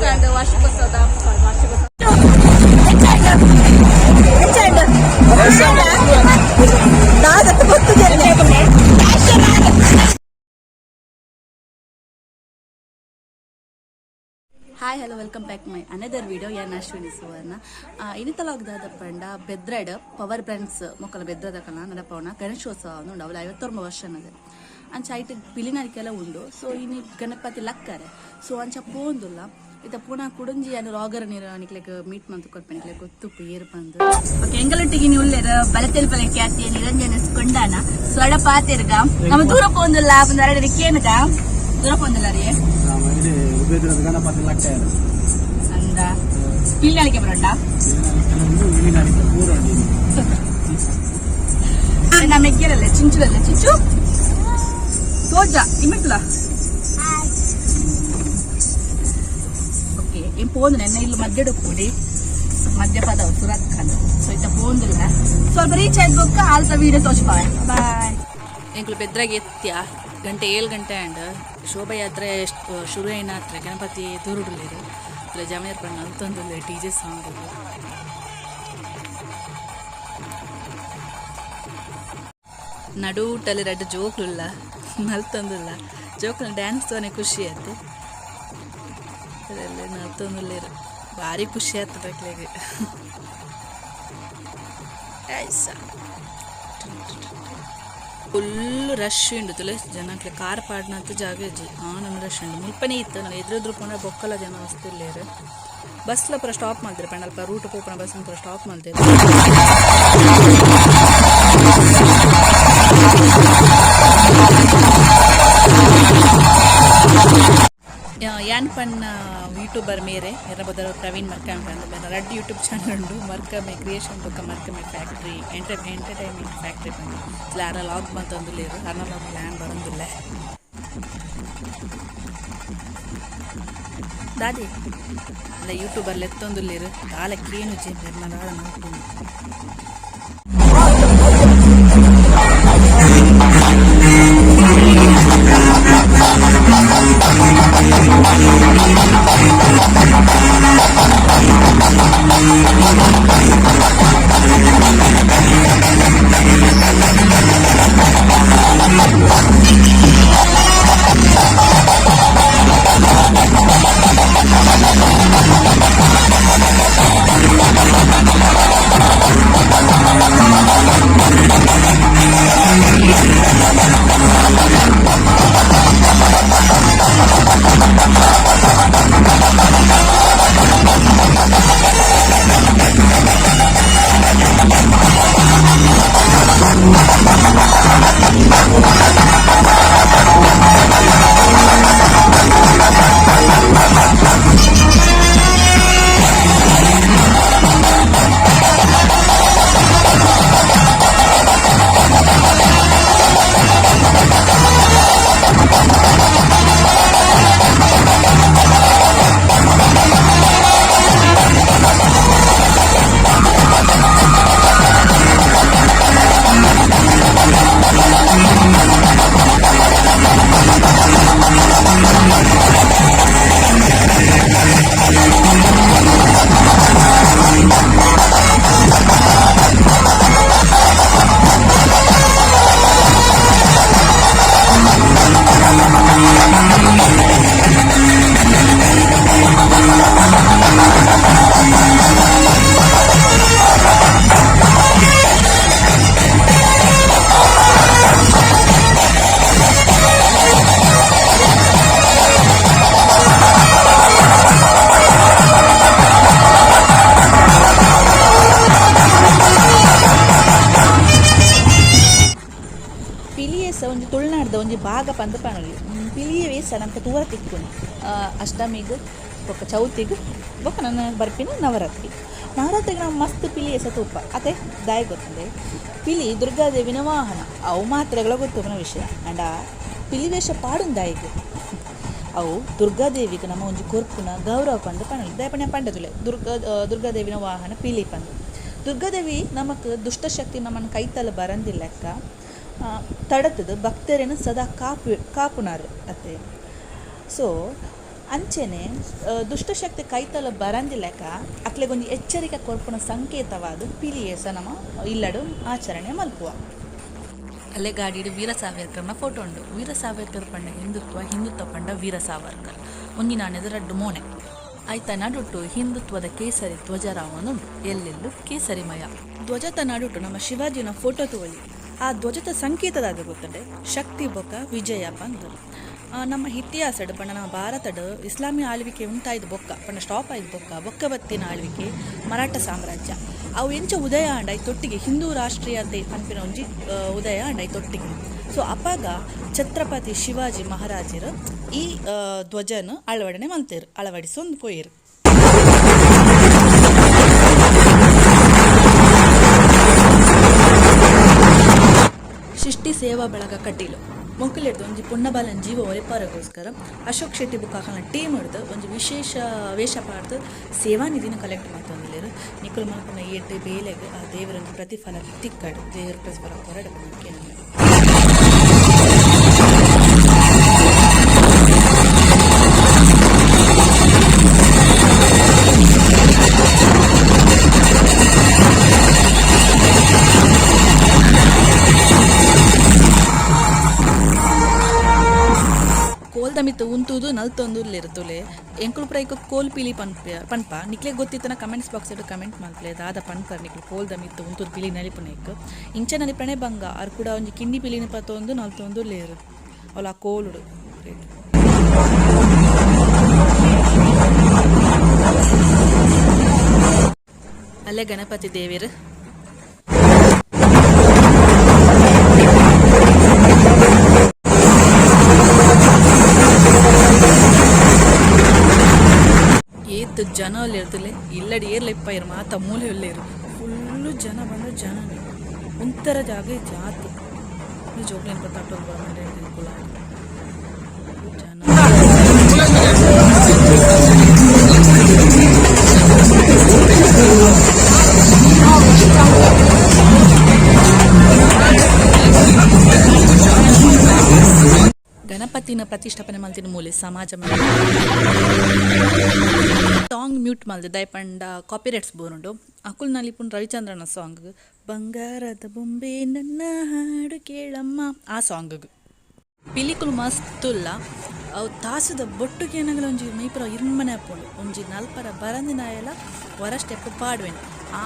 ಕಂಡು ವಾರ್ಷಿಕೋತ್ಸವದ hi hello welcome back my another video ಯಾನ್ ಅಶ್ವಿನಿ ಸುವರ್ಣ ಇನ್ನಿತಲಾಗ್ದಾದ ಪಂಡ ಬೆದ್ರಡ್ ಪವರ್ ಬ್ರ್ಯಾಂಡ್ಸ್ ಮೊಕ್ಕಲ ಬೆದ್ರದ ಕಲ ನಡಪವನ ಗಣೇಶೋತ್ಸವ ಉಂಡು ಅವಳ 51 ವರ್ಷ ಅನ್ನದೆ ಅಂಚ ಐಟ್ ಪಿಲಿನರಿಕೆಲ್ಲ ಉಂಡು ಸೊ ಇನ್ನು ಗಣಪತಿ ಲಕ್ಕರೆ ಸೊ ಅಂಚ ಪೋಂದುಲ್ಲ ಇತ್ತ ಪುನಃ ಕುಡುಂಜಿ ಅನ್ನು ರೋಗರ ನಿರ್ವಹಣೆಗೆ ಮೀಟ್ ಮಂತ್ ಕೊಡ್ಪಣಿಗೆ ಗೊತ್ತು ಏರು ಬಂದು ಓಕೆ ಎಂಗಳೊಟ್ಟಿಗೆ ನೀವು ಉಳ್ಳೇರ ಬಲತೆಲ್ಪಲೆ ಖ್ಯಾತಿ ನಿರಂಜನ ಕೊಂಡಾನ ಸ್ವಡ ಪಾತಿರ್ಗ ನಮ್ಮ ದೂರ ಪೋಂದುಲ್ಲ ಒಂದೆರಡು ಕೇನಗ ದೂರ ಪೋಂದುಲ್ಲ ರೀ ಗಣಪತಿ ಲಕ್ಕ ಅಂದ ಪಿಲ್ಲಾಳಿಕೆ ಬರೋಣ ಮೆಗ್ಗೆರಲ್ಲೇ ಚಿಂಚುರಲ್ಲೇ ಚಿಂಚು ತೋಜ ಇಮಿಟ್ಲ ಓಕೆ ಏನ್ ಪೋಂದು ನೆನ್ನೆ ಇಲ್ಲಿ ಮಧ್ಯಡು ಕೂಡಿ ಮಧ್ಯ ಪದ ಸುರತ್ ಖಾನ್ ಸೊ ಇತ್ತ ಪೋಂದಿಲ್ಲ ಸ್ವಲ್ಪ ರೀಚ್ ಆಯ್ತು ಬೊಕ್ಕ ಆಲ್ತ ವೀಡಿಯೋ ತೋಚ್ಪಾವೆ ಬಾಯ್ ಎಂಕ್ಲು ಬೆದ್ರಾಗ ಎತ್ತ್ಯ ಗಂಟೆ 7 ಗಂಟೆ ಅಂಡ್ ಶೋಭಾಯಾತ್ರೆ ಶುರು ಏನಾತ್ರೆ ಗಣಪತಿ ದೂರುಡುಲೇರು ಇಲ್ಲ ಜಮೀರ್ ಪಣ್ಣ ಅಂತಂದುಲ್ಲೆ DJ ಸಾಂಗ್ ನಡೂಟಲ್ಲಿ 2 ಜೋಕ್ಲುಲ್ಲ ನಲ್ತಂದುಲ್ಲ ಜೋಕ್ಲ ಡ್ಯಾನ್ಸ್ ತೋನೆ ಖುಷಿ ಆಯ್ತು ಅದೆಲ್ಲ ನಲ್ತಂದುಲ್ಲೇರು ಭಾರಿ ಖುಷಿ ಆಗ್ತದೆ ಅಕ್ಲೆಗೆ ಫುಲ್ ರಶ್ ಉಂಡು ತುಲೆ ಜನಕ್ಕೆ ಕಾರ್ ಪಾಡ್ನಂತ ಜಾಗ ಇಜ್ಜಿ ಆನಂದ ರಶ್ ಉಂಡು ಮುಲ್ಪನೇ ಇತ್ತು ನಾನು ಎದುರು ಪೋಣ ಬೊಕ್ಕಲ ಜನ ವಸ್ತುಲ್ಲೇರು ಬಸ್ಲ ಪೂರ ಸ್ಟಾಪ್ ಮಾಡ್ತಾರೆ ಪಂಡಲ್ಪ ರೂಟ್ ಪೋಪಣ ಬಸ್ ಪೂರ ಸ್ಟಾಪ್ ಮಾಡ್ತಾರೆ ಯಾನ್ ಪಣ್ಣ ಯೂಟ್ಯೂಬರ್ ಮೇರೆ ಎರ್ರಬದರ ಪ್ರವೀಣ್ ಮರ್ಕಮೆ ಅಂತ ರೆಡ್ ಯೂಟ್ಯೂಬ್ ಚಾನಲ್ ಉಂಡು ಮರ್ಕಮೆ ಕ್ರಿಯೇಷನ್ ಬೊಕ್ಕ ಮರ್ಕಮೆ ಫ್ಯಾಕ್ಟ್ರಿ ಎಂಟರ್ಟೈನ್ಮೆಂಟ್ ಫ್ಯಾಕ್ಟ್ರಿ ಬಂದು ಸ್ಲಾರ ಲಾಗ್ ಬಂತಂದುಲ್ಲೇರು ಅರ್ನಲ ಪ್ಲ್ಯಾನ್ ಬರಂದಿಲ್ಲ ದಾದಿ ಅಲ್ಲ ಯೂಟ್ಯೂಬರ್ಲಿ ಎತ್ತೊಂದುಲ್ಲೇರು ಕಾಲಕ್ಕೇನು ಜೆ ನಿರ್ಮಲಾದ ನಾಟು ಒಂಜಿ ತುಳುನಾಡ್ದ ಒಂಜಿ ಭಾಗ ಪಂದ್ ಪನೊಲಿ ಪಿಲಿಯ ವೇಸ ನಮ್ಗೆ ತೂರ ತಿಕ್ಕುನಿ ಅಷ್ಟಮಿಗ್ ಬೊಕ್ಕ ಚೌತಿಗ್ ಬೊಕ್ಕ ನನ್ನ ಬರ್ಪಿನ ನವರಾತ್ರಿಗೆ ನಾವು ಮಸ್ತ್ ಪಿಲಿ ಎಸ ತೂಪ ಅದೇ ದಾಯ ಗೊತ್ತದೆ ಪಿಲಿ ದುರ್ಗಾದೇವಿನ ವಾಹನ ಅವು ಮಾತ್ರೆಗಳ ಗೊತ್ತುವನ ವಿಷಯ ಅಂಡ ಪಿಲಿ ವೇಷ ಪಾಡುನ್ ದಾಯಿಗೆ ಅವು ದುರ್ಗಾದೇವಿಗೆ ನಮ್ಮ ಒಂಜಿ ಕೊರ್ಪುನ ಗೌರವ ಪಂದ್ ಪನೊಲಿ ದಯಪಣ್ಣ ಪಂಡದುಲೆ ದುರ್ಗಾದೇವಿನ ವಾಹನ ಪಿಲಿ ಪಂದ್ ದುರ್ಗಾದೇವಿ ನಮಕ್ ದುಷ್ಟಶಕ್ತಿ ನಮ್ಮನ್ನು ಕೈತಲ್ಲ ಬರಂದಿಲ್ಲಕ್ಕ ತಡತದ ಭಕ್ತರೇನು ಸದಾ ಕಾಪುನಾರು ಅತ್ತೆ ಸೊ ಅಂಚೆನೆ ದುಷ್ಟಶಕ್ತಿ ಕೈತಲ ಬರಂದಿಲ್ಲಕ ಅಕ್ಲೆಗೊಂದು ಎಚ್ಚರಿಕೆ ಕೊರ್ಪುನ ಸಂಕೇತವಾದ ಪಿಲಿಯೇಸ ನಮ್ಮ ಇಲ್ಲಡು ಆಚರಣೆ ಮಲ್ಪುವ. ಅಲ್ಲೇ ಗಾಡಿಡು ವೀರ ಸಾವರ್ಕರ್ನ ಫೋಟೋ ಉಂಡು. ವೀರ ಸಾವರ್ಕರ್ ಪಂಡ ಹಿಂದುತ್ವ ಪಂಡ ವೀರ ಸಾವರ್ಕರ್ ಒಂಜಿ ನಾಣ್ಯದ ರಡ್ಡು ಮೋನೆ ಆಯ್ತ ನಡುಟು ಹಿಂದುತ್ವದ ಕೇಸರಿ ಧ್ವಜರಾವನುಂಡು ಎಲ್ಲೆಲ್ಲೂ ಕೇಸರಿಮಯ ಧ್ವಜದ ನಡುಟು ನಮ್ಮ ಶಿವಾಜಿನ ಫೋಟೋ ತಗೊಳ್ಳಿ. ಆ ಧ್ವಜದ ಸಂಕೇತದಾದ ಗೊತ್ತಂಡೆ ಶಕ್ತಿ ಬೊಕ್ಕ ವಿಜಯ ಬಂದು ನಮ್ಮ ಇತಿಹಾಸಡು ಪಂಡ ನಮ್ಮ ಭಾರತಡು ಇಸ್ಲಾಮಿ ಆಳ್ವಿಕೆ ಉಂಟಾಯ್ದು ಬೊಕ್ಕ ಪಂಡ ಸ್ಟಾಪ್ ಆಯ್ದು ಬೊಕ್ಕ ಬತ್ತಿನ ಆಳ್ವಿಕೆ ಮರಾಠ ಸಾಮ್ರಾಜ್ಯ ಅವು ಎಂಚ ಉದಯ ಆಂಡಾಯ್ ತೊಟ್ಟಿಗೆ ಹಿಂದೂ ರಾಷ್ಟ್ರೀಯತೆ ಪಂಪಿನ ಒಂಜಿ ಉದಯ ಆಂಡಾಯ್ ತೊಟ್ಟಿಗೆ. ಸೊ ಅಪ್ಪಾಗ ಛತ್ರಪತಿ ಶಿವಾಜಿ ಮಹಾರಾಜರು ಈ ಧ್ವಜನ ಅಳವಡನೆ ಮಲ್ತೇರು ಅಳವಡಿಸೊಂದು ಪೋಯಿರು. ಸೃಷ್ಟಿ ಸೇವಾ ಬೆಳಗ ಕಟೀಲು ಮೊಕ್ಕಲಿಡ್ದು ಒಂಜಿ ಪುಣ್ಣಬಾಲನ ಜೀವ ಒರೆಪಾರಗೋಸ್ಕರ ಅಶೋಕ್ ಶೆಟ್ಟಿ ಬುಕ್ಕಾಕಲ್ನ ಟೀಮ್ ಹಿಡ್ದು ಒಂದು ವಿಶೇಷ ವೇಷ ಪಾಡ್ದು ಸೇವಾ ನಿಧಿನ ಕಲೆಕ್ಟ್ ಮಾಡ್ತಂದಿಲ್ಲೇರು. ನಿಖಲ್ ಮಲ್ಪನ ಏಟು ಬೇಲೆಗೆ ಆ ದೇವರೊಂದು ಪ್ರತಿಫಲ ತಿಕ್ಕಡು ದೇವರ ಪ್ರತಿಫಲ ಹೊರಡು ಕೇಳಿ. ಕೋಲ್ದ ಮಿತ್ತು ಉಂತುದು ನಲ್ತೊಂದುರ್ಲಿರ್ತುಲೆ ಎಂಕುಲು ಪ್ರೈಕ ಕೋಲ್ ಪಿಲಿ ಪನ್ಪ ನಿಕ್ಲೆ ಗೊತ್ತಿತ್ತನ ಕಮೆಂಟ್ಸ್ ಬಾಕ್ಸ್ ಇಟ್ಟು ಕಮೆಂಟ್ ಮಾಡ್ಲೆ ದಾದ ಪನ್ಪರ್ ನಿಕ್ಲು ಕೋಲ್ದ ಮಿತ್ತು ಉಂತುದು ಪಿಲಿ ನಲಿಪುನೇಕ್ ಇಂಚ ನಲಿಪಣೆ ಬಂಗ ಅವ್ರು ಕೂಡ ಒಂಜಿ ಕಿಂಡಿ ಪಿಲಿನ ಪತ್ತೊಂದು ನಲ್ತೊಂದುರ್ಲೇರು ಅವಳು ಆ ಕೋಲುಡು ಅಲ್ಲೇ ಗಣಪತಿ ದೇವಿರು ಏತ್ ಜನ ಅಲ್ಲಿ ಇರ್ತಲೆ ಇಲ್ಲಡಿ ಏರ್ಲೆಪ್ಪ ಇರು ಮಾತ ಮೂಲೆ ಇಲ್ಲೇರು ಫುಲ್ಲು ಜನ ಬಂದ್ರೆ ಜನ ಒಂಥರ ಜಾಗ ಜಾತು ಜೋಗ್ಲೇನ್ ಗೊತ್ತಾಟೋ ಜನ ಗಣಪತಿನ ಪ್ರತಿಷ್ಠಾಪನೆ ಮಲ್ತಿನ ಮೂಲೆ ಸಮಾಜ ಸಾಂಗ್ ಮ್ಯೂಟ್ ಮಲ್ದೆ ದಯಪಂಡ ಕಾಪಿರೈಟ್ಸ್ ಬೋರುಂಡು ಅಕುಲ್ ನಲಿಪುನ್ ರವಿಚಂದ್ರನ ಸಾಂಗ್ ಬಂಗಾರದ ಬೊಂಬೆ ನನ್ನ ಹಾಡು ಕೇಳಮ್ಮ ಆ ಸಾಂಗ್ ಪಿಲಿಕುಲ್ ಮಸ್ತುಲ್ಲ ಅವು ತಾಸದ ಬೊಟ್ಟುಗೆ ಏನಾಗಲ್ಲ ಒಂಜಿ ಮೈಪುರ ಇರ್ಮನೆ ಹಾಕೊಂಡು ಒಂಜಿ ನಲ್ಪರ ಬರಂದಿನ ಎಲ್ಲ ಹೊರ ಸ್ಟೆಪ್ ಪಾಡುವೆನು ಆ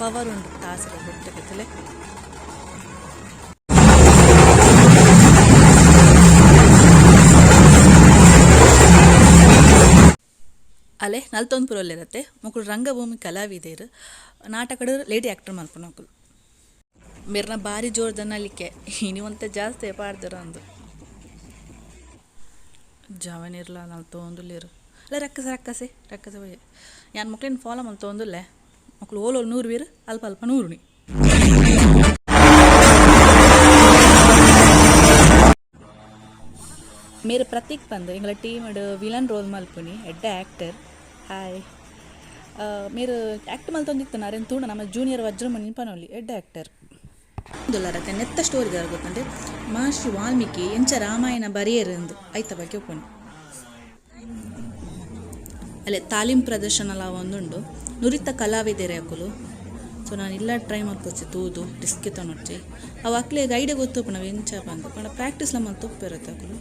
ಪವರ್ ಉಂಟು ತಾಸದ ಬೊಟ್ಟಕ್ಕೆ ಅಲ್ಲೇ ನಲ್ತೊಂದುಪುರಲ್ಲಿರುತ್ತೆ ಮಕ್ಕಳು ರಂಗಭೂಮಿ ಕಲಾವಿದರು ನಾಟಕಡು ಲೇಡಿ ಆ್ಯಕ್ಟರ್ ಮಲ್ಪು ಮಕ್ಕಳು ಮೇರ್ನ ಭಾರಿ ಜೋರ್ದ ನಲಿಕೆ ಇನಿವಂತ ಜಾಸ್ತಿ ಪಾಡ್ದಿರ ಅಂದು ಜವನಿರ್ಲ ನಲ್ತೊಂದುಲ್ಲೇರು ಅಲ್ಲ ರಕ್ಕಸೆ ಬಯ್ಯ ಯಾನ್ ಮಕ್ಳಿನ ಫಾಲೋ ಮಲ್ತೊಂದುಲ್ಲೆ ಮಕ್ಕಳು ಓಲೋಲು 100 ವೀರು ಅಲ್ಪ ಅಲ್ಪ 100 ಮೇರೆ ಪ್ರತೀಕ್ ಬಂದು ಎಂಗಳ ಟೀಮಡು ವಿಲನ್ ರೋಲ್ ಮಲ್ಪುನಿ ಎಡ್ಡ ಆ್ಯಕ್ಟರ್ ಹಾಯ್ మీరు యాక్ట్ మల్తొందిస్తున్నారు తూడ ನಮ್ಮ జూనియర్ వజ్రమణి పనోలి ఎడ్డ యాక్టర్ ದುಲ್ಲರತೆ ನೆತ್ತ ಸ್ಟೋರಿ ಗೊತ್ತಂటే ಮಹರ್ಷಿ ವಾಲ್ಮೀಕಿ ಎಂಚ ರಾಮಾಯಣ ಬರೆಯರಂದು ಐತ ಬಗ್ಗೆ ಒಪ್ಪುನಿ ಅಲ್ಲೇ ತಾಲೀಮ್ ಪ್ರದರ್ಶನ ಒಂದುಂಡು ನುರಿತ ಕಲಾವಿದರೆ ಅಕ್ಕಲು ಸೊ ನಾನು ಇಲ್ಲ ಟ್ರೈ ಮಾಡ್ಕೊಚ್ಚಿ ತೂದು ರಿಸ್ಕ್ ತೊಗೊಚ್ಚಿ ಅವು ಅಕ್ಲೆ ಗೈಡೆ ಗೊತ್ತೊಪ್ಪು ನಾವು ಎಂಚ ಬಂದು ಪಂಡ ಪ್ರಾಕ್ಟೀಸ್ಲ ಮಲ್ತು ಒಪ್ಪಿರುತ್ತೆ ಅಕ್ಕಲು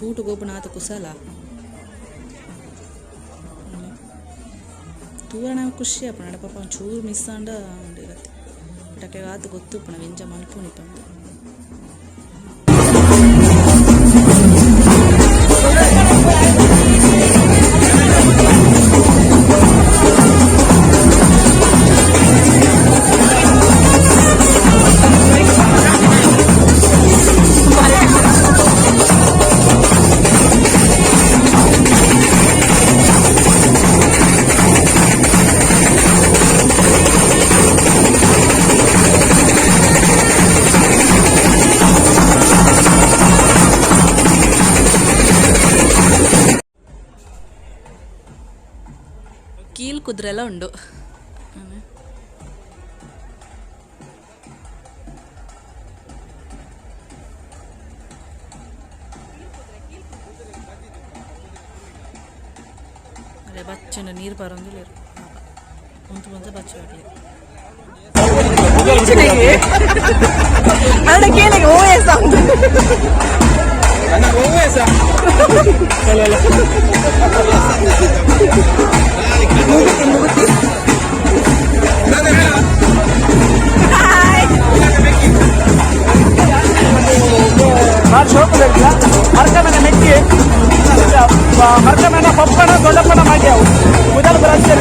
ತೂಟು ಗೋಪುನ ಆತ ಕುಸಲ ತೂರ ನಾವು ಖುಷಿ ಅಪ್ಪಣ ಪಾಪ ಒಂಚೂರು ಮಿಸ್ ಆಂಡ ಉಂಡಿರತ್ತೆ ಬಟಕ್ಕೆ ಆತ ಗೊತ್ತುಪ್ಪು ನಾವು ಎಂಜ ಮಲ್ಪುನಿ ಬಂದು ಕೀಲ್ ಕುದುರೆಲ್ಲ ಉಂಡು ಅದೇ ಬಚ್ಚನ ನೀರು ಬರೋದಿಲ್ಲ ಮುಂದೆ ಮುಂದೆ ಬಚ್ಚು ಆಗಲಿ ಮರಕಮನ ಮೆಟ್ಟಿ ಮರಕಮನ ಪಪ್ಪನ ದೊಡ್ಡಪ್ಪನ ಮಾಡ್ಯಾವು ಮೊದಲು ಬರುತ್ತೆ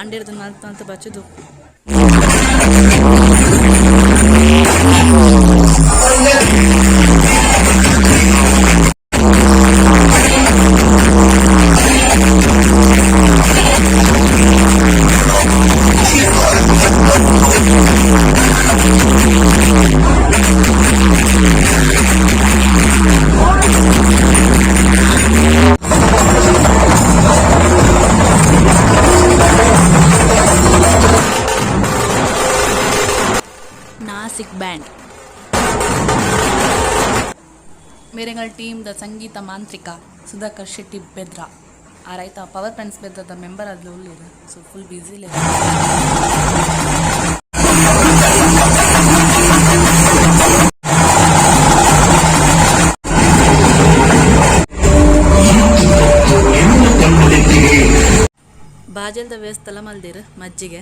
ಕಾಂಡಿರ್ದು ಅಂತ ಬಚ್ಚದು ನಾಸಿಕ್ ಬ್ಯಾಂಡ್ ಮೇರೆಗಳ ಟೀಮ್ದ ಸಂಗೀತ ಮಾಂತ್ರಿಕ ಸುಧಾಕರ್ ಶೆಟ್ಟಿ ಬೆದ್ರಾ ಆ ರೈತ ಪವರ್ ಫ್ರೆಂಡ್ಸ್ ಬೆದ್ರದ ಮೆಂಬರ್ ಆದ್ಲು ಉಳ್ಳಿರ ಸೊ ಫುಲ್ ಬ್ಯುಸಿಲೇ ಬಾಜಲ್ದ ವ್ಯವಸ್ಥೆಲ್ಲ ಮಲ್ದಿರ ಮಜ್ಜಿಗೆ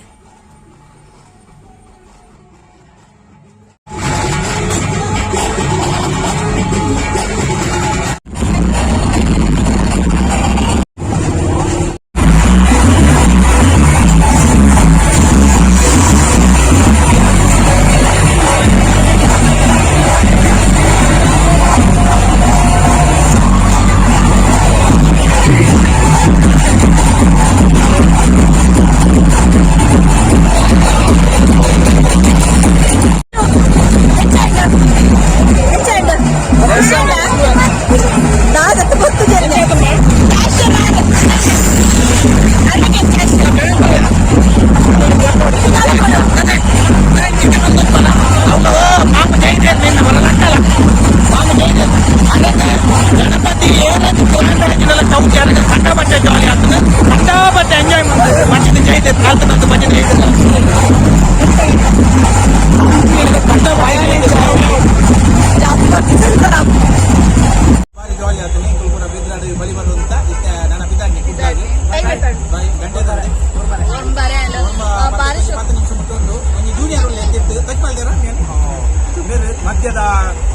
ಮಧ್ಯದ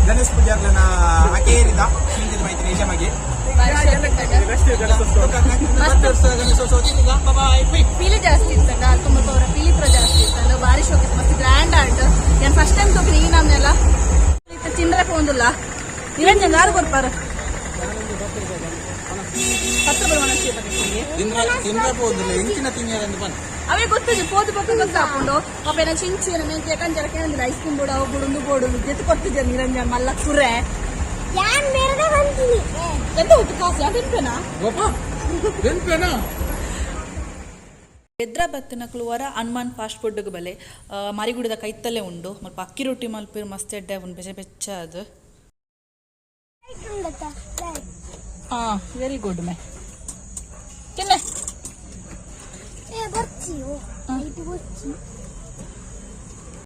ಗಣೇಶ ಪೂಜಾರ್ಲನ ಅಕೇರಿದ ಹಿಂದಿನ ಮೈತ್ರಿ ಯಜಮಗೆ ಪೀಲಿ ಜಾಸ್ತಿ ಇರ್ತಂಡ ತುಂಬ ಪೀಲಿತ್ರ ಜಾಸ್ತಿ ಇರ್ತಂಡ ಬಾರಿ ಶೋಕ್ ಇತ್ತು ಮಸ್ತ್ ಗ್ರ್ಯಾಂಡ್ ಆಂಟ್ ನಾನು ಫಸ್ಟ್ ಟೈಮ್ ತೋಕ್ರಿ ಈ ನಮ್ನೆಲ್ಲ ಚಿಂದ್ರಕ್ಕೆ ಒಂದಿಲ್ಲ ನಿರಂಜನ್ ಯಾರು ಬರ್ಪಾರ ಅವೇ ಗೊತ್ತಿದೆ ಪೋದು ಪಕ್ಕ ಗೊತ್ತಾಕೊಂಡು ಒಬ್ಬನ ಚಿಂಚಿನ ಮೆಂತೆ ಕಂಜರಕ್ಕೆ ಅಂದ್ರೆ ಐಸ್ ಕ್ರೀಮ್ ಬೋಡ ಬುಡುಂದು ಬೋಡು ಜೊತೆ ಕೊಡ್ತಿದ್ದೆ ನಿರಂಜನ್ ಮಲ್ಲ ಕುರ್ರೆ ಎಂತ ಉಂಟು ಕಾಸು ಬೆನ್ಪೇನಾ ಬೆದ್ರ ಬತ್ತಿನ ಕ್ಲೂವರ ಹನುಮಾನ್ ಫಾಸ್ಟ್ ಫುಡ್ಗೆ ಬಲೆ ಮಾರಿಗುಡಿದ ಕೈತಲ್ಲೇ ಉಂಡು ಮಲ್ಪ ಅಕ್ಕಿ ರೊಟ್ಟಿ ಮಲ್ಪಿರು ಮಸ್ತ್ ಎಡ್ಡೆ ಒಂದು ಬೆಚ್ಚ ಬೆಚ್ಚ ಅದು ವೆರಿ ಗುಡ್ ಮೈ ತಿನ್ನೆ